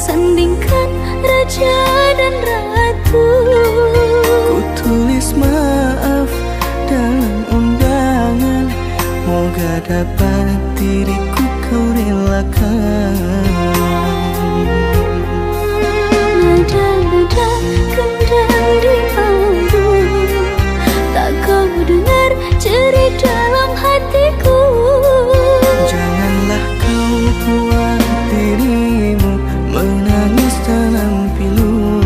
sandingkan raja dan ratu. Ku tulis maaf dalam undangan, moga dapat diriku kau relakan. Nada-nada kendang di kalbu, tak kau dengar jerit dalam hatiku. Janganlah kau buat dirimu menangis dalam pilu.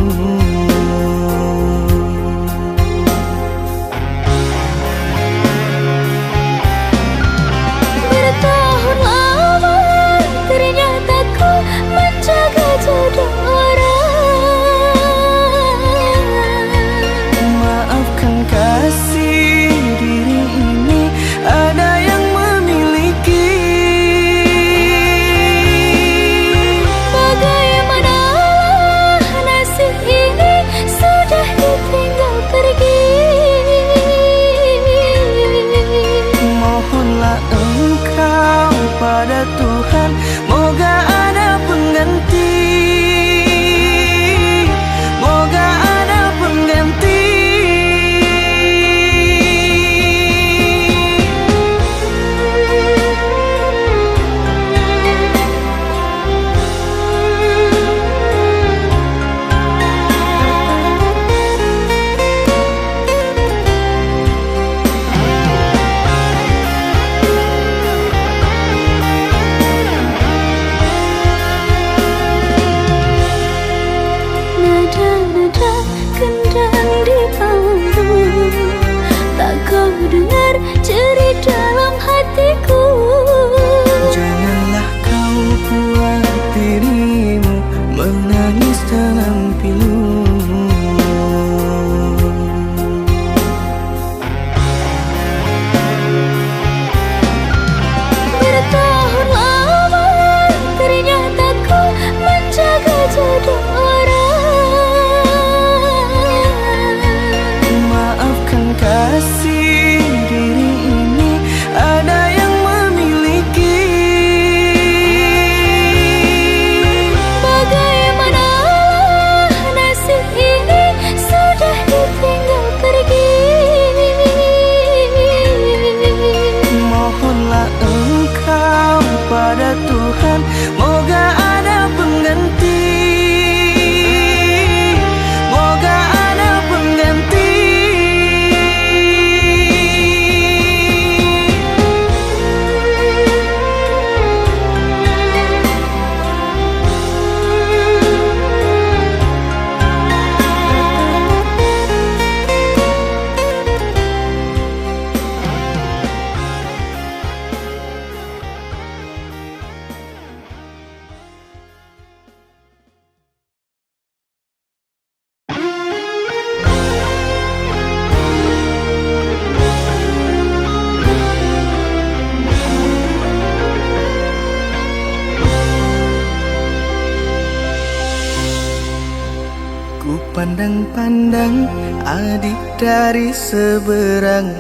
Bertahun lama ternyata ku menjaga jodoh orang. Maafkan kasih, diri ini ada yang memiliki. Bagaimanalah nasib ini sudah ditinggal pergi. Mohonlah engkau pada Tuhan, moga ada pengganti. Moga ada pengganti. Nada-nada kendang di kalbu, tak kau dengar jerit dalam hatiku. Janganlah kau buat dirimu menangis dalam pilu. Bertahun lama ternyata ku menjaga jodoh orang. Maafkan kasih, diri ini ada yang memiliki. Bagaimanalah nasib ini sudah ditinggal pergi. Mohonlah engkau pada Tuhan, moga ada pengganti. Moga ada pengganti. Ku pandang-pandang adik dari seberang,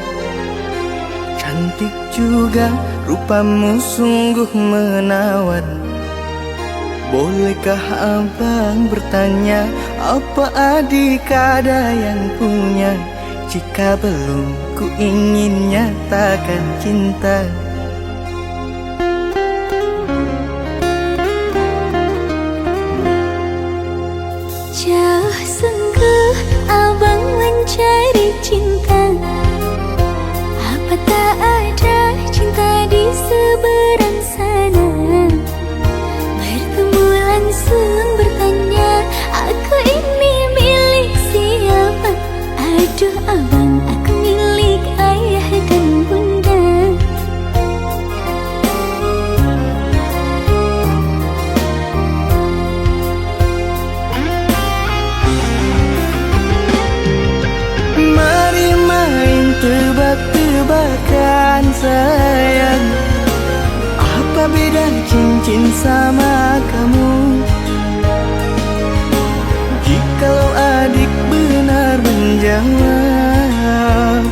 cantik juga rupamu sungguh menawan. Bolehkah abang bertanya, apa adik ada yang punya? Jika belum, ku ingin nyatakan cinta. Jauh sungguh abang mencari cinta, apa tak ada cinta di seberang sana? Bertemu langsung bertanya, aku ini milik siapa? Aduh abang, aku milik ayah dan bunda. Mari main tebak-tebakan sayang, apa beda cincin sama kamu? Jikalau adik benar menjawab,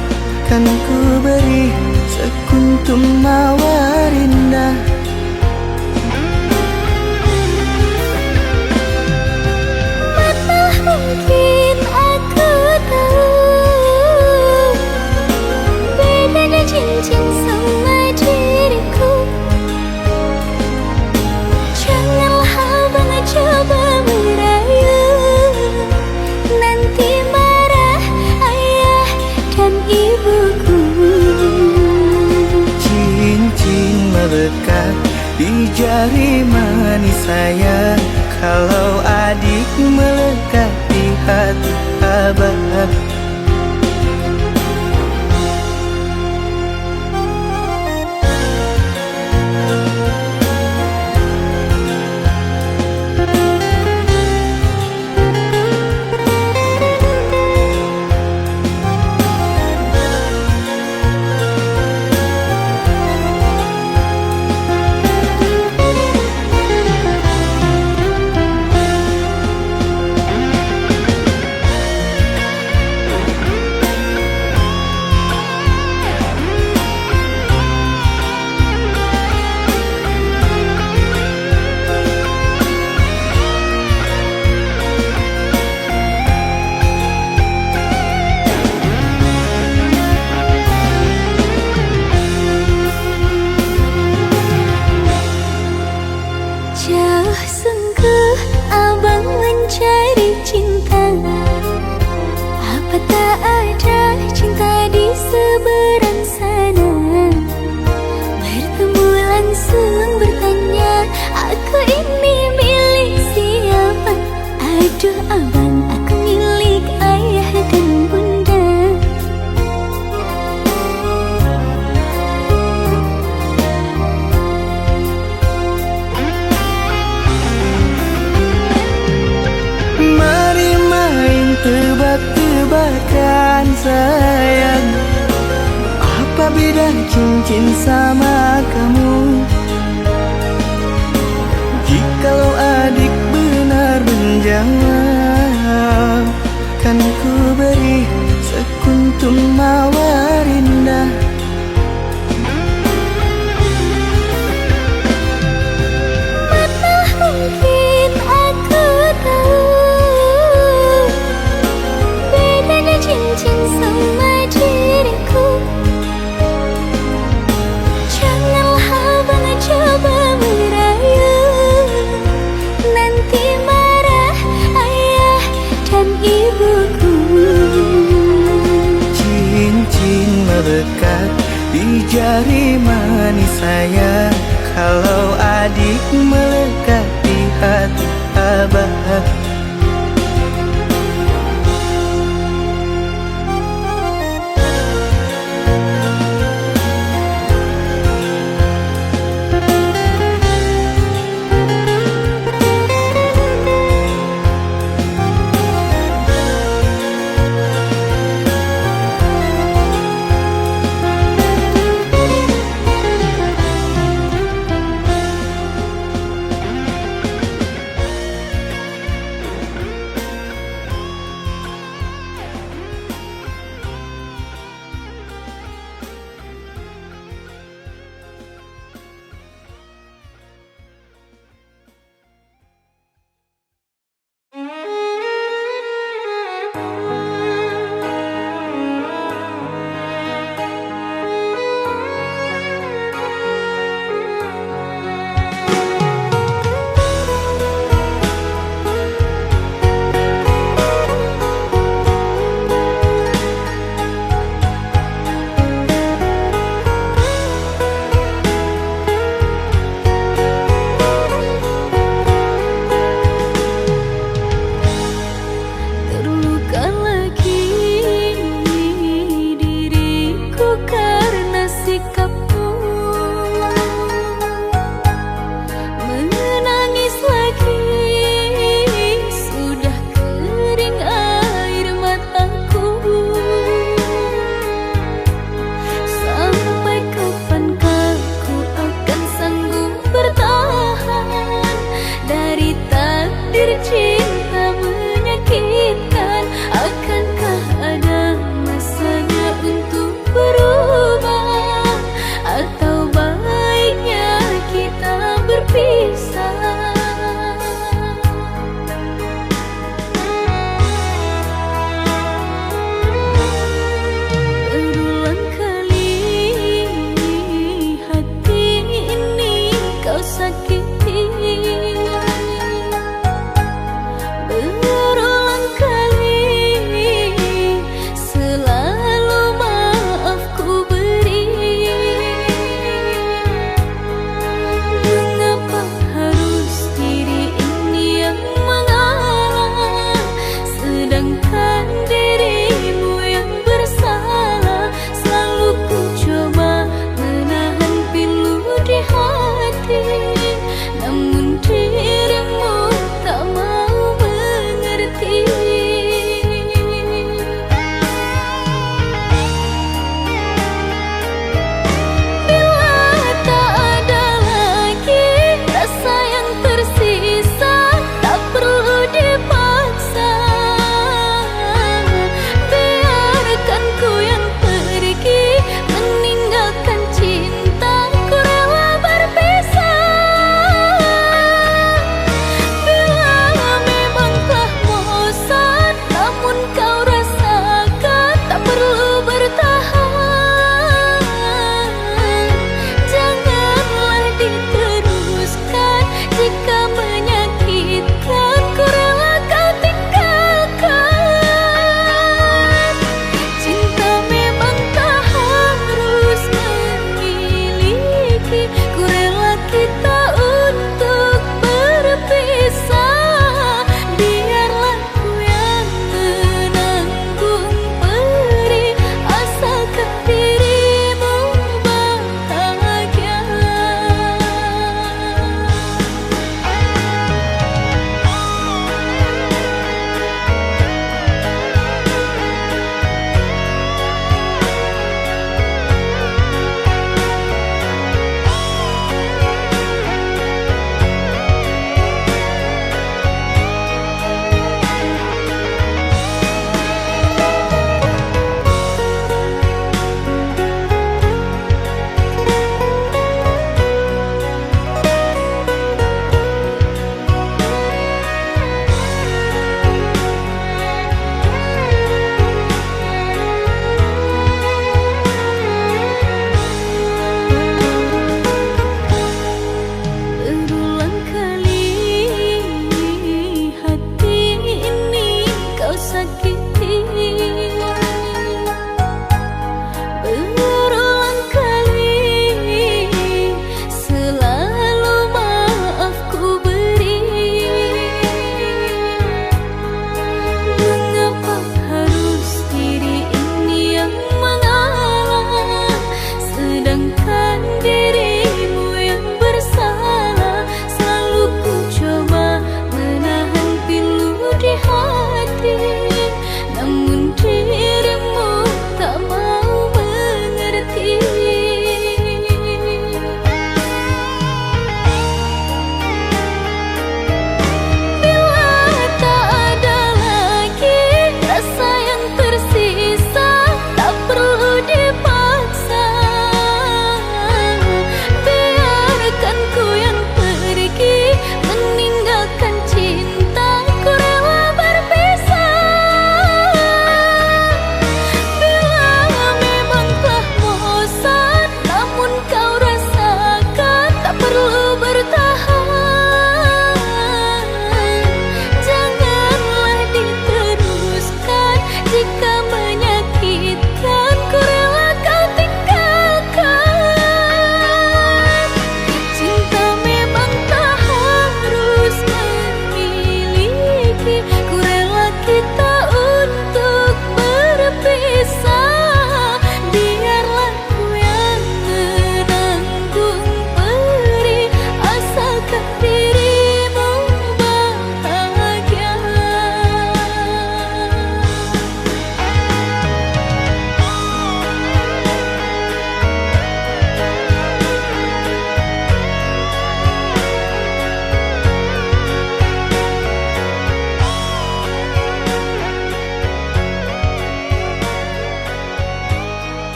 kan ku beri sekuntum mawar indah. jari manis sayang, kalau adik melekat di hati abah. Jauh sungguh abang mencari cinta, apa tak ada cinta di seberang sana? Bertemu langsung bertanya, aku ini milik siapa? Aduh abang, aku milik ayah dan bunda. Mari main tebak-tebakan sayang, apa beda cincin sama kamu? Jikalau adik benar menjawab, kan ku beri sekuntum mawar indah. Mana mungkin aku tahu bedanya cincin sama diriku. Janganlah abang coba merayu, nanti marah ayah dan ibuku. Cincin melekat di jari manis sayang, kalau adik melekat di hati abah. Dari takdir cinta menyakitkan, akan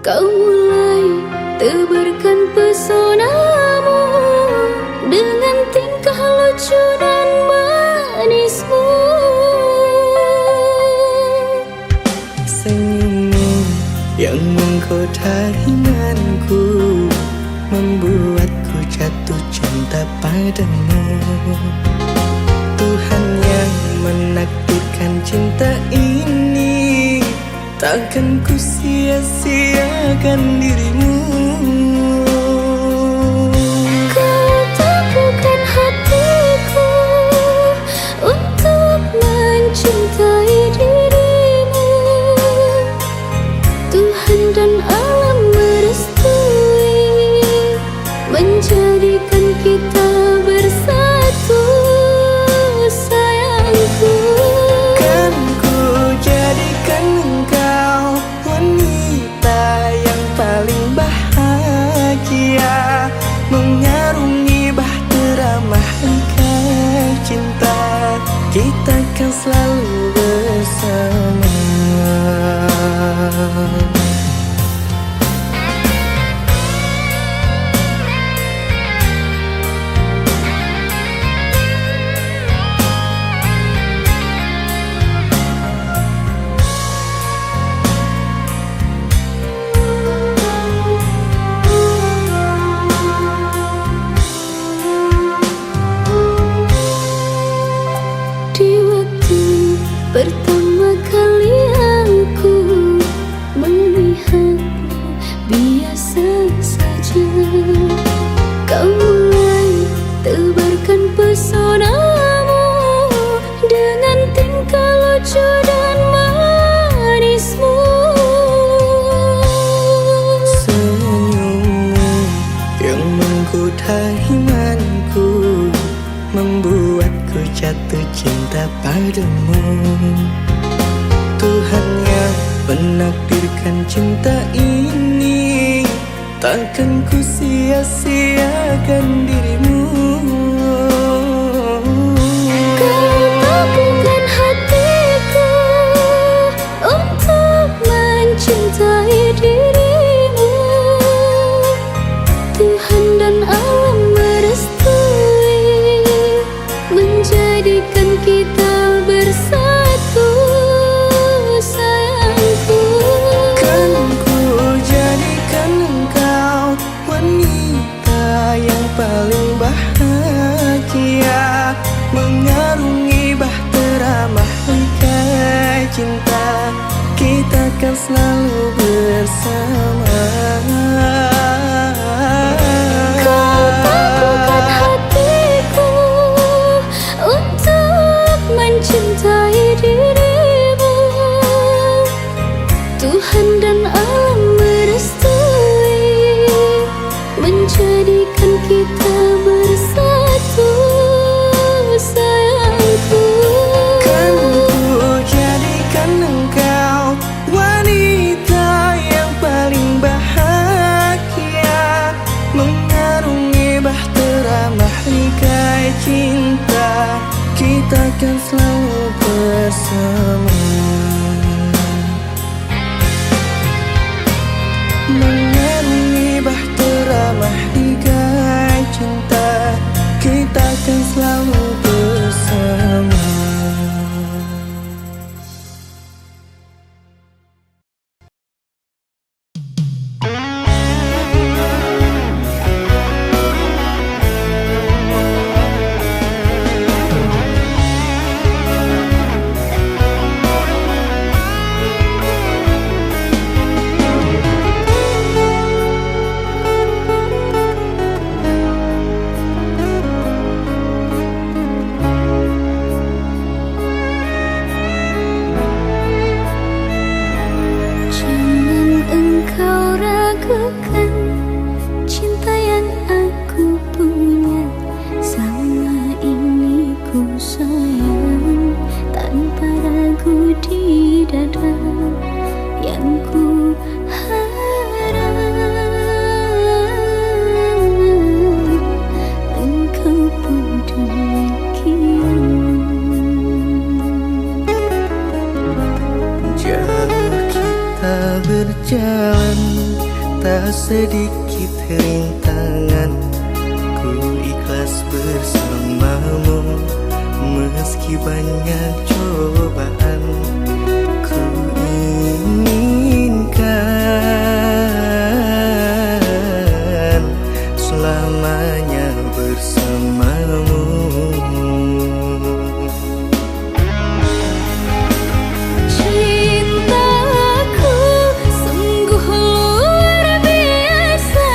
Kau mulai tebarkan pesonamu dengan tingkah lucu dan manismu. Senyummu yang menggoda imanku membuatku jatuh cinta padamu. Tuhan yang menakdirkan cinta ini, takkan ku sia-siakan dirimu. Kau teguhkan hatiku untuk mencintai dirimu. Tuhan dan alam merestui menjadikan kita bersatu, sayangku. Kan ku jadikan engkau wanita yang paling bahagia, mengarungi bahtera mahligai cinta. Kita kan selalu bersama. Di waktu pertama kali aku melihatmu biasa saja, kau mulai tebarkan pesonamu dengan tingkah lucu dan manismu. Senyummu yang menggoda imanku membuatku jatuh cinta padamu. Tuhan yang menakdirkan cinta ini, takkan ku sia-siakan dirimu. Kau teguhkan hatiku untuk mencintai dirimu. Tuhan dan alam merestui menjadikan kita bersatu, sayangku. Kan ku jadikan engkau wanita yang paling bahagia, mengarungi bahtera mahligai cinta. Kita kan selalu bersama. Kau teguhkan hatiku untuk mencintai dirimu. Tuhan dan alam merestui menjadikan kita bersatu, sayangku. Kan ku jadikan engkau wanita yang paling tak sedikit rintangan. Ku ikhlas bersamamu meski banyak cobaan. Ku inginkan selamanya bersamamu. Cintaku sungguh luar biasa,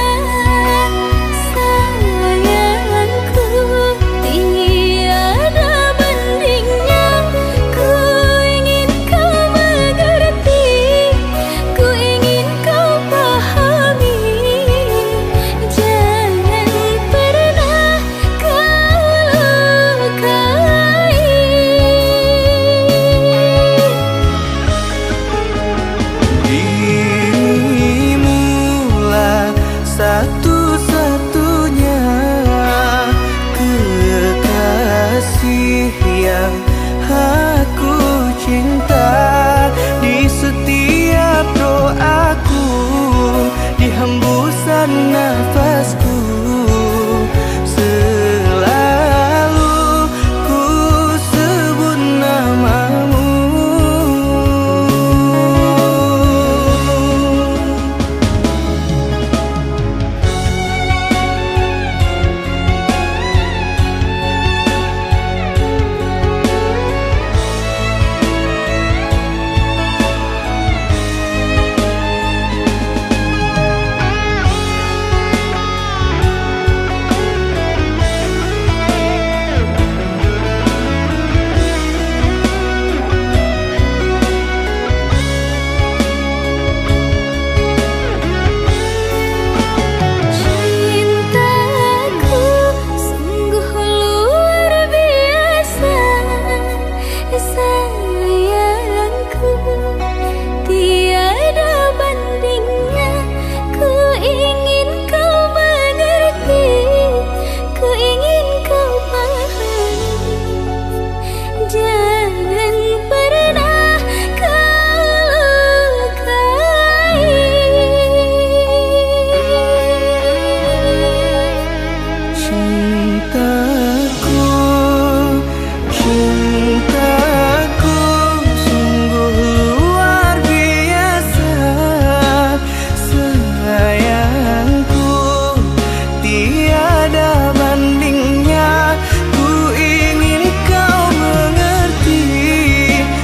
sayangku tiada bandingnya. Ku ingin kau mengerti, ku ingin kau pahami. Jangan pernah kau lukai. Dirimulah satu-satunya kekasih yang aku cinta. Di setiap doaku, di hembusan nafasku, selalu ku sebut namamu. Cintaku sungguh luar biasa, sayangku tiada bandingnya. Ku ingin kau mengerti, ku ingin kau pahami. Jangan pernah kau lukai. Cintaku, cintaku sungguh luar biasa, sayangku tiada bandingnya. Ku ingin kau mengerti,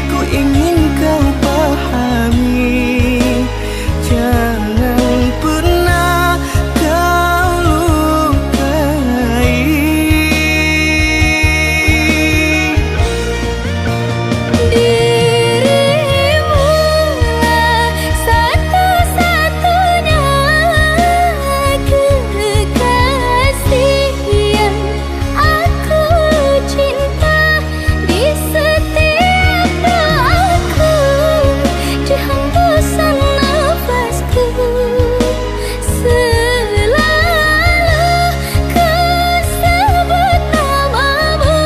ku ingin kau pahami. Jangan pernah kau lukai. Dirimulah satu-satunya kekasih yang aku cinta. Di setiap doaku, di hembusan nafasku, selalu ku sebut namamu.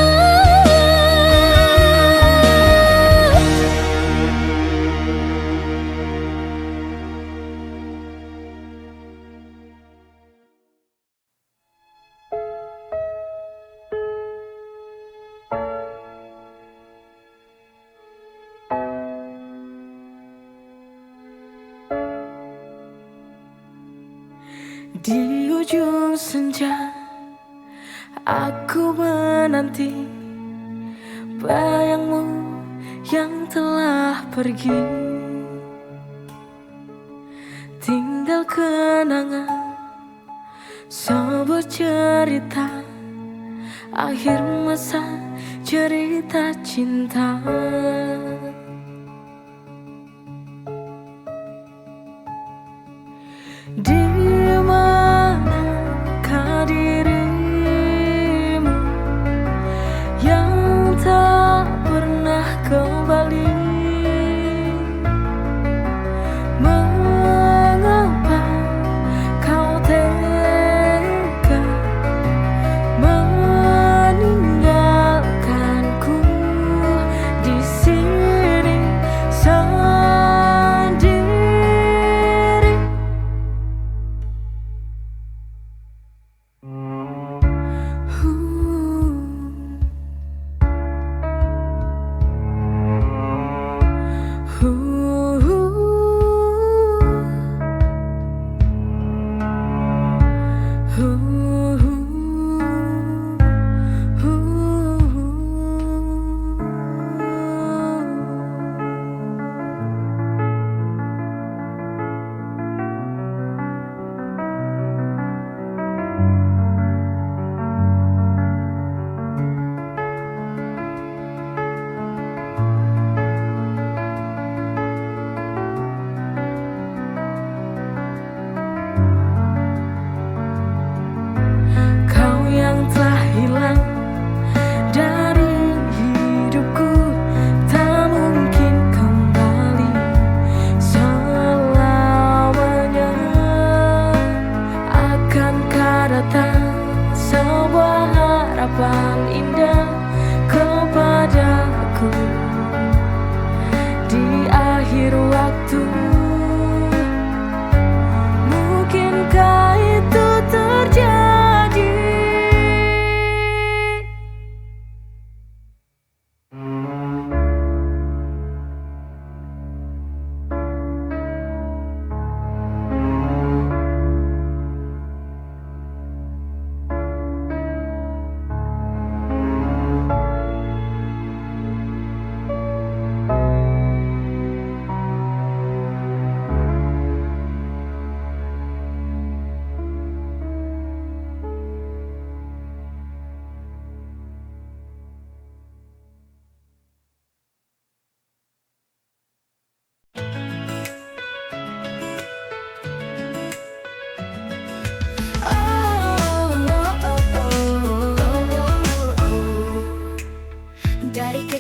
Di ujung senja aku menanti bayangmu yang telah pergi, tinggal kenangan sebuah cerita akhir masa cerita cinta. Di manakah dirimu yang tak pernah kembali? Mengapa kau tega meninggalkanku di sini?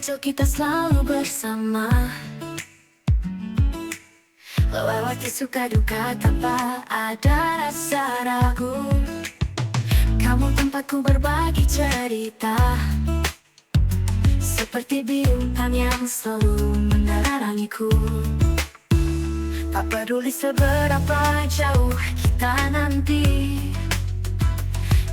kecil kita selalu bersama, lewati suka duka tanpa ada rasa ragu. Kamu tempatku berbagi cerita, seperti bintang yang selalu menerangiku. Tak peduli seberapa jauh kita nanti,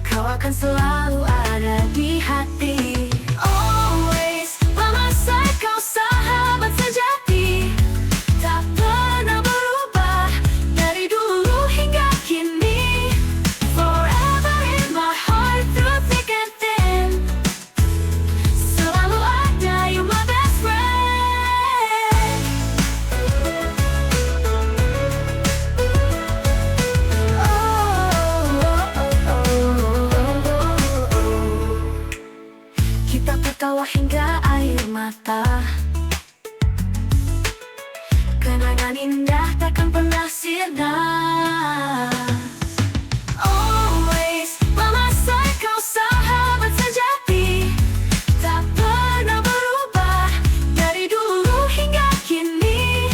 kau akan selalu ada di hati. Always, by my side, kau sahabat sejati, tak pernah berubah dari dulu hingga kini. Forever in my heart, through thick and thin, selalu ada, you my best friend. Kita tertawa hingga air mata, kenangan indah takkan pernah sirna. Always, by my side, kau sahabat sejati, tak pernah berubah dari dulu hingga kini.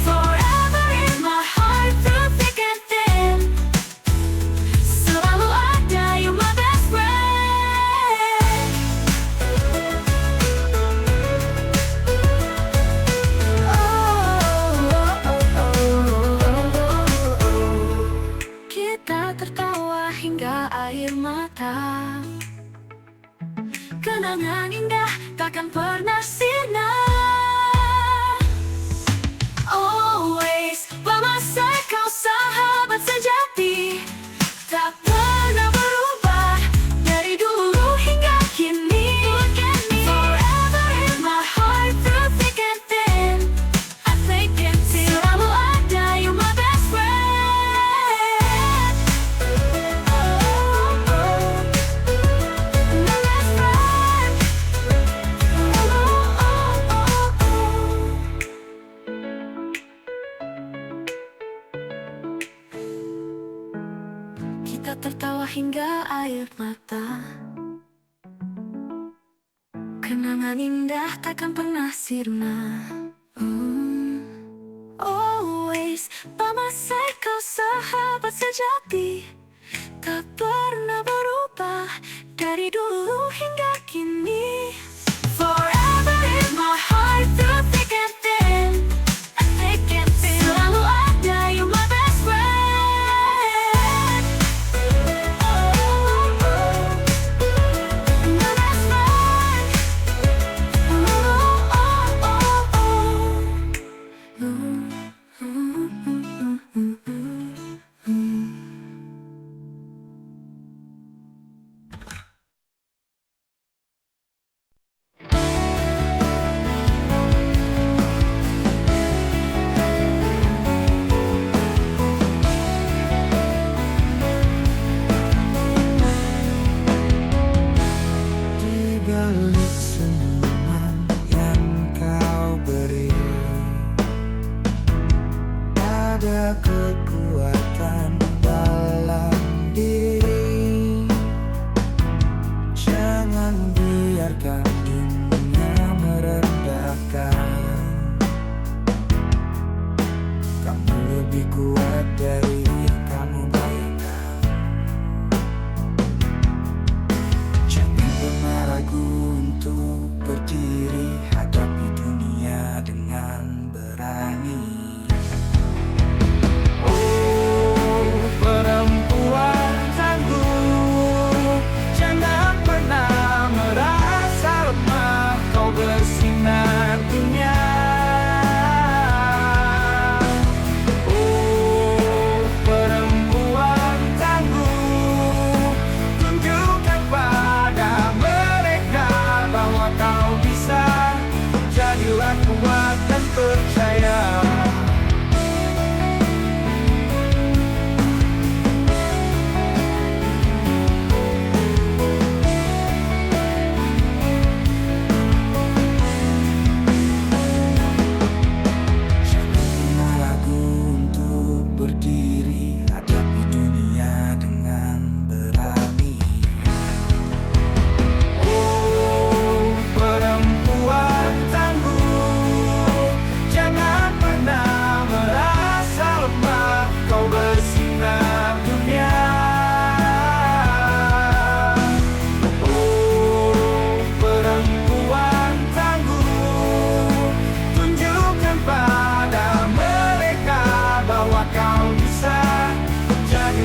Forever in my heart, through thick and thin, selalu ada, you my best friend. Kita tertawa hingga air mata, kenangan indah takkan pernah sirna. Always, by my side, kau sahabat sejati, tak pernah berubah dari dulu hingga kini. Forever in my heart, through thick and thin, I think it's selalu ada, you my best friend. My best friend. Kita tertawa hingga air mata, kenangan indah takkan pernah sirna. Always, by my side, kau sahabat sejati, tak pernah berubah dari dulu hingga kini. Forever in my heart, through thick and thin, I think it's selalu ada, you my best friend. My best friend.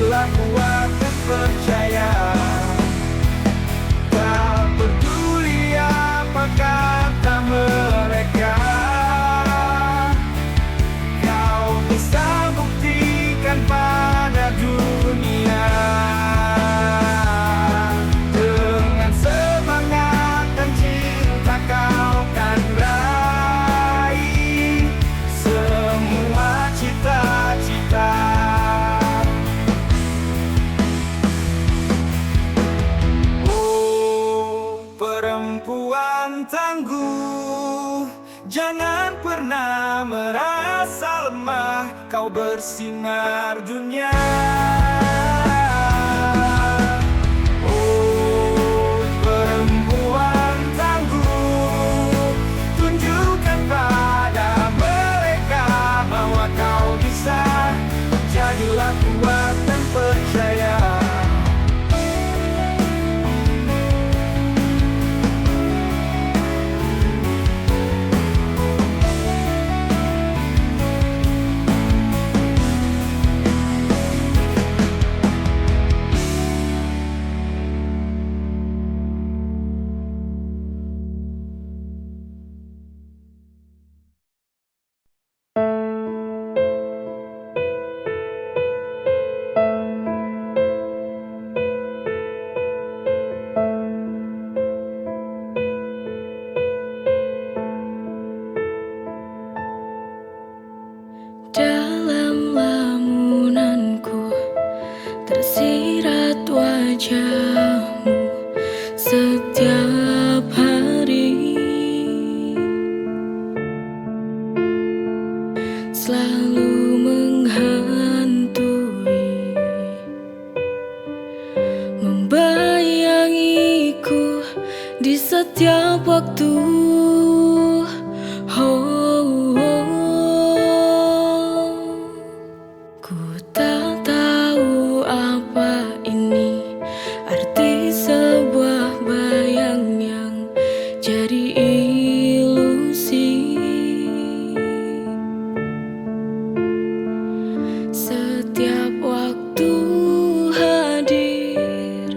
jadilah kuat dan percaya. Tak peduli apa kata mereka, kau bisa buktikan pada dunia. Dengan semangat dan cinta kau kan raih semua cita-cita. Oh, perempuan tangguh, jangan pernah merasa lemah, kau bersinar dunia. Oh, perempuan tangguh, tunjukkan pada mereka bahwa kau bisa. Jadilah kuat dan percaya. Dalam lamunanku tersirat wajahmu setiap hari, selalu menghantui, membayangiku di setiap waktu. Ku tak tahu apa ini arti sebuah bayang yang jadi ilusi. Setiap waktu hadir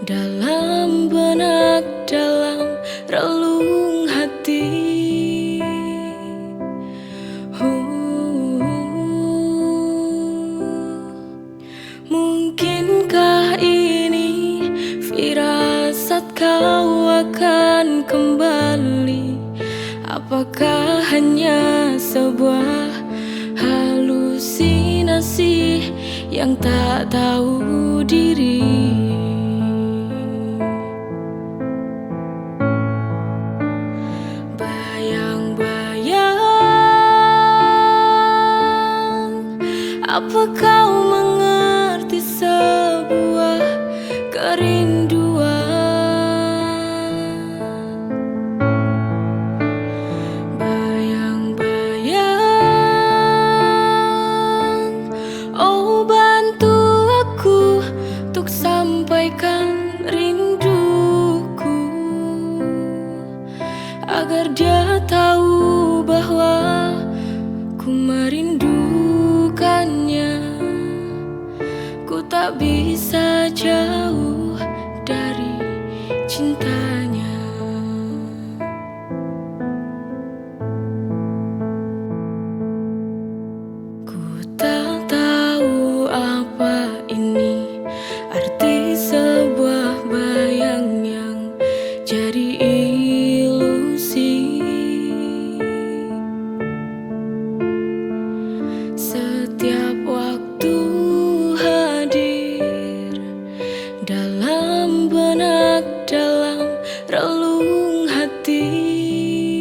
dalam benak, dalam relung hati. Mungkinkah ini firasat kau akan kembali? Apakah hanya sebuah halusinasi yang tak tahu diri? Bayang-bayang, apa kau mengerti sebuah kerinduan? Bayang-bayang, oh bantu aku untuk sampaikan rinduku, agar dia tahu bahwa ku merindukannya. Ku tak bisa jauh dari cintanya. Ku tak tahu apa ini arti sebuah bayang yang jadi ilusi. Setiap waktu hadir dalam benak, dalam relung hati.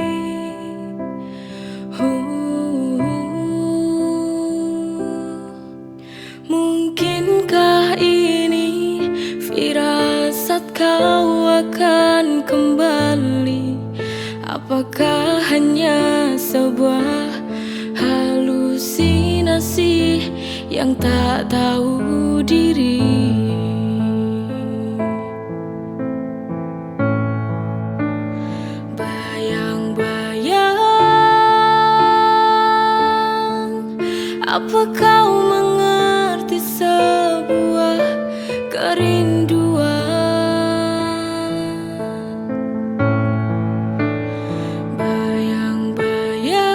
Mungkinkah ini firasat kau akan kembali? Apakah hanya sebuah halusinasi yang tak tahu diri? Bayang-bayang, apa kau mengerti sebuah kerinduan. Bayang-bayang,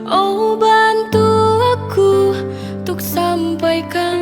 oh bantu aku untuk sampaikan